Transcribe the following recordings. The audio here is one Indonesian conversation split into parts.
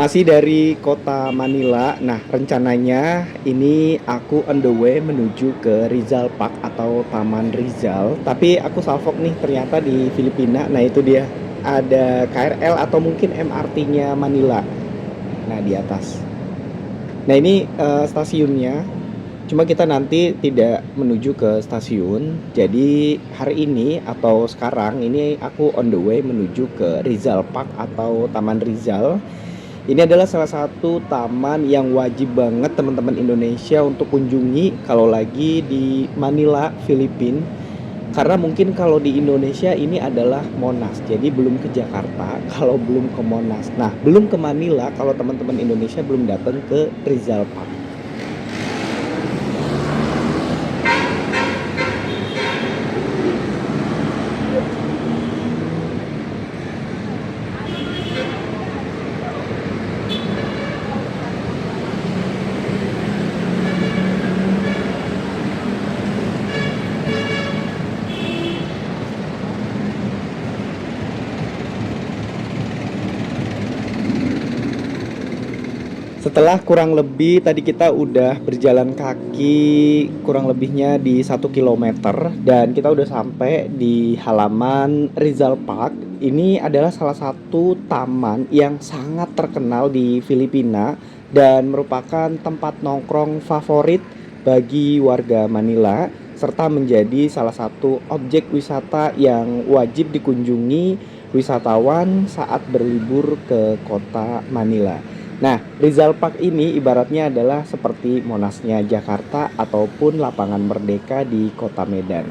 Masih dari kota Manila. Nah, rencananya ini aku on the way menuju ke Rizal Park atau Taman Rizal. Tapi aku salvok nih ternyata di Filipina. Nah, itu dia. Ada KRL atau mungkin MRT-nya Manila. Nah, di atas. Nah, ini stasiunnya. Cuma kita nanti tidak menuju ke stasiun. Jadi hari ini atau sekarang ini aku on the way menuju ke Rizal Park atau Taman Rizal. Ini adalah salah satu taman yang wajib banget teman-teman Indonesia untuk kunjungi kalau lagi di Manila, Filipina. Karena mungkin kalau di Indonesia ini adalah Monas, jadi belum ke Jakarta kalau belum ke Monas. Nah, belum ke Manila kalau teman-teman Indonesia belum datang ke Rizal Park. Setelah kurang lebih tadi kita udah berjalan kaki kurang lebihnya di 1 kilometer dan kita udah sampai di halaman Rizal Park. Ini adalah salah satu taman yang sangat terkenal di Filipina dan merupakan tempat nongkrong favorit bagi warga Manila serta menjadi salah satu objek wisata yang wajib dikunjungi wisatawan saat berlibur ke kota Manila. Nah, Rizal Park ini ibaratnya adalah seperti Monasnya Jakarta ataupun Lapangan Merdeka di Kota Medan.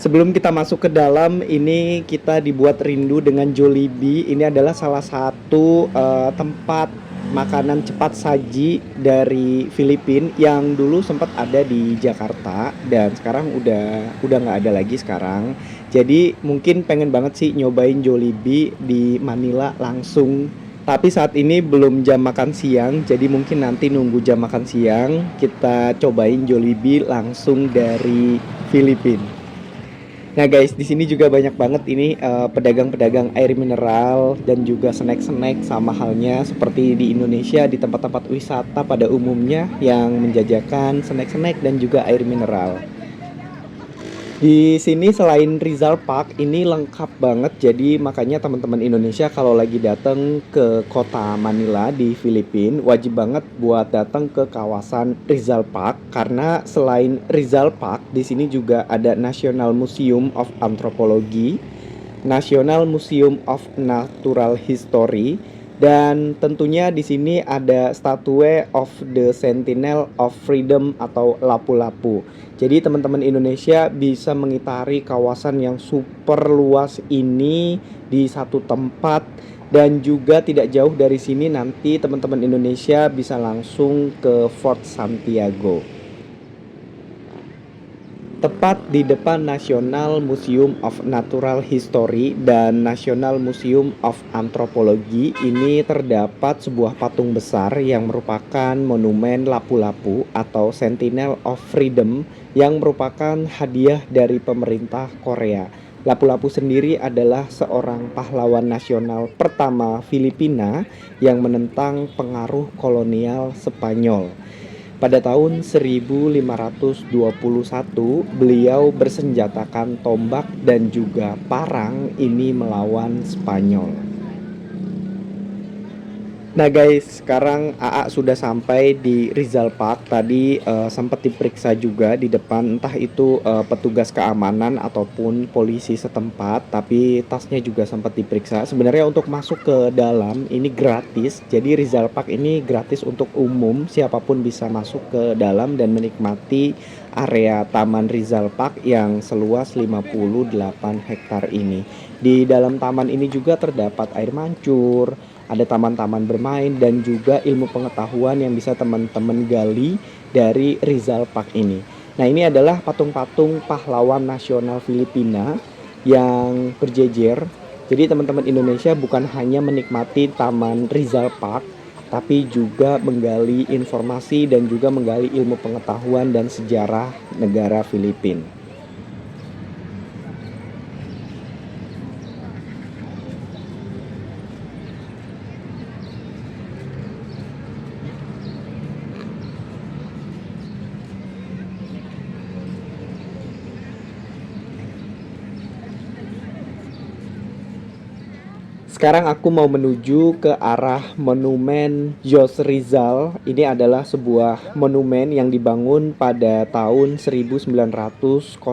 Sebelum kita masuk ke dalam, ini kita dibuat rindu dengan Jollibee. Ini adalah salah satu tempat makanan cepat saji dari Filipina yang dulu sempat ada di Jakarta dan sekarang udah nggak ada lagi sekarang. Jadi mungkin pengen banget sih nyobain Jollibee di Manila langsung. Tapi saat ini belum jam makan siang, jadi mungkin nanti nunggu jam makan siang kita cobain Jollibee langsung dari Filipina. Nah guys, di sini juga banyak banget ini pedagang-pedagang air mineral dan juga snack-snack sama halnya seperti di Indonesia di tempat-tempat wisata pada umumnya yang menjajakan snack-snack dan juga air mineral. Di sini selain Rizal Park ini lengkap banget, jadi makanya teman-teman Indonesia kalau lagi datang ke kota Manila di Filipina wajib banget buat datang ke kawasan Rizal Park karena selain Rizal Park di sini juga ada National Museum of Anthropology, National Museum of Natural History, dan tentunya di sini ada statue of the Sentinel of Freedom atau Lapu-Lapu. Jadi teman-teman Indonesia bisa mengitari kawasan yang super luas ini di satu tempat dan juga tidak jauh dari sini nanti teman-teman Indonesia bisa langsung ke Fort Santiago. Tepat di depan National Museum of Natural History dan National Museum of Anthropology ini terdapat sebuah patung besar yang merupakan monumen Lapu-Lapu atau Sentinel of Freedom yang merupakan hadiah dari pemerintah Korea. Lapu-Lapu sendiri adalah seorang pahlawan nasional pertama Filipina yang menentang pengaruh kolonial Spanyol. Pada tahun 1521, beliau bersenjatakan tombak dan juga parang ini melawan Spanyol. Nah guys, sekarang AA sudah sampai di Rizal Park. Tadi sempat diperiksa juga di depan, entah itu petugas keamanan ataupun polisi setempat. Tapi tasnya juga sempat diperiksa. Sebenarnya untuk masuk ke dalam ini gratis. Jadi Rizal Park ini gratis untuk umum. Siapapun bisa masuk ke dalam dan menikmati area Taman Rizal Park yang seluas 58 hektar ini. Di dalam taman ini juga terdapat air mancur, ada taman-taman bermain dan juga ilmu pengetahuan yang bisa teman-teman gali dari Rizal Park ini. Nah, ini adalah patung-patung pahlawan nasional Filipina yang berjejer. Jadi teman-teman Indonesia bukan hanya menikmati Taman Rizal Park, tapi juga menggali informasi dan juga menggali ilmu pengetahuan dan sejarah negara Filipina. Sekarang aku mau menuju ke arah Monumen Jos Rizal. Ini adalah sebuah monumen yang dibangun pada tahun 1908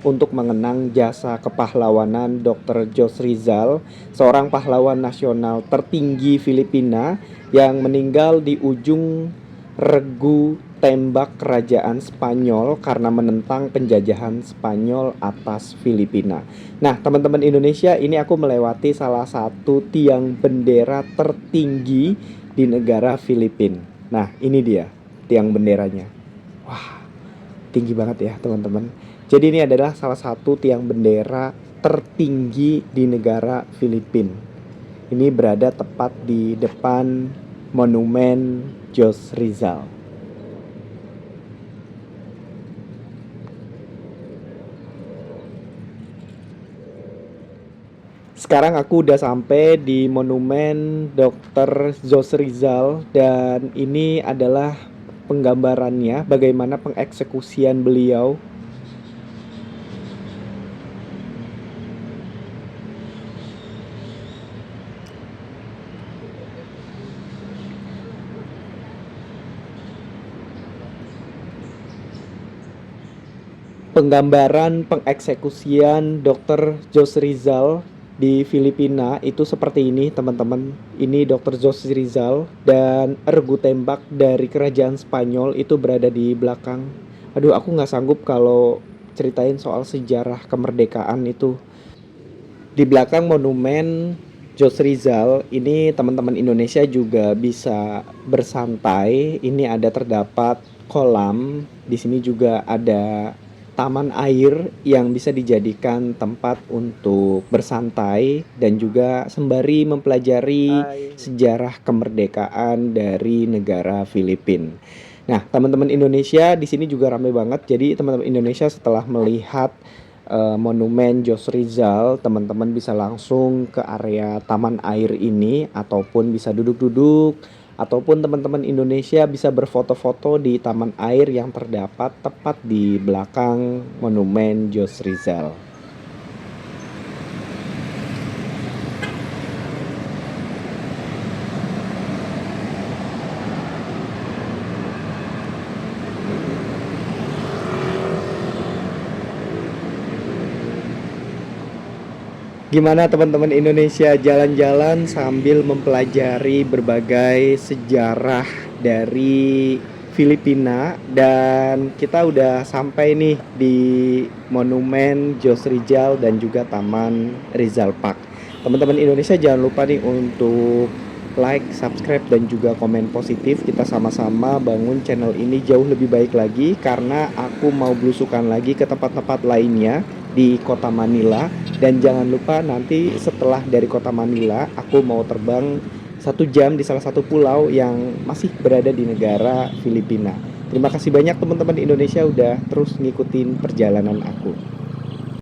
untuk mengenang jasa kepahlawanan Dr. Jos Rizal, seorang pahlawan nasional tertinggi Filipina yang meninggal di ujung regu tembak kerajaan Spanyol karena menentang penjajahan Spanyol atas Filipina. Nah, teman-teman Indonesia, ini aku melewati salah satu tiang bendera tertinggi di negara Filipina. Nah, ini dia tiang benderanya. Wah, tinggi banget ya, teman-teman. Jadi ini adalah salah satu tiang bendera tertinggi di negara Filipina. Ini berada tepat di depan Monumen Jos Rizal. Sekarang aku udah sampai di Monumen Dr. Jos Rizal dan ini adalah penggambarannya bagaimana pengeksekusian beliau. Penggambaran pengeksekusian Dr. Jos Rizal di Filipina itu seperti ini, teman-teman. Ini Dr. Jos Rizal dan regu tembak dari kerajaan Spanyol itu berada di belakang. Aduh, aku nggak sanggup kalau ceritain soal sejarah kemerdekaan itu. Di belakang monumen Jos Rizal ini teman-teman Indonesia juga bisa bersantai. Ini ada terdapat kolam. Di sini juga ada taman air yang bisa dijadikan tempat untuk bersantai dan juga sembari mempelajari sejarah kemerdekaan dari negara Filipina. Nah, teman-teman Indonesia di sini juga ramai banget. Jadi teman-teman Indonesia setelah melihat Monumen Jos Rizal, teman-teman bisa langsung ke area taman air ini ataupun bisa duduk-duduk ataupun teman-teman Indonesia bisa berfoto-foto di taman air yang terdapat tepat di belakang Monumen Jos Rizal. Gimana teman-teman Indonesia jalan-jalan sambil mempelajari berbagai sejarah dari Filipina dan kita udah sampai nih di Monumen Jos Rizal dan juga Taman Rizal Park. Teman-teman Indonesia jangan lupa nih untuk like, subscribe dan juga komen positif. Kita sama-sama bangun channel ini jauh lebih baik lagi karena aku mau belusukan lagi ke tempat-tempat lainnya di kota Manila. Dan jangan lupa nanti setelah dari kota Manila aku mau terbang 1 jam di salah satu pulau yang masih berada di negara Filipina. Terima kasih banyak teman-teman Indonesia udah terus ngikutin perjalanan aku.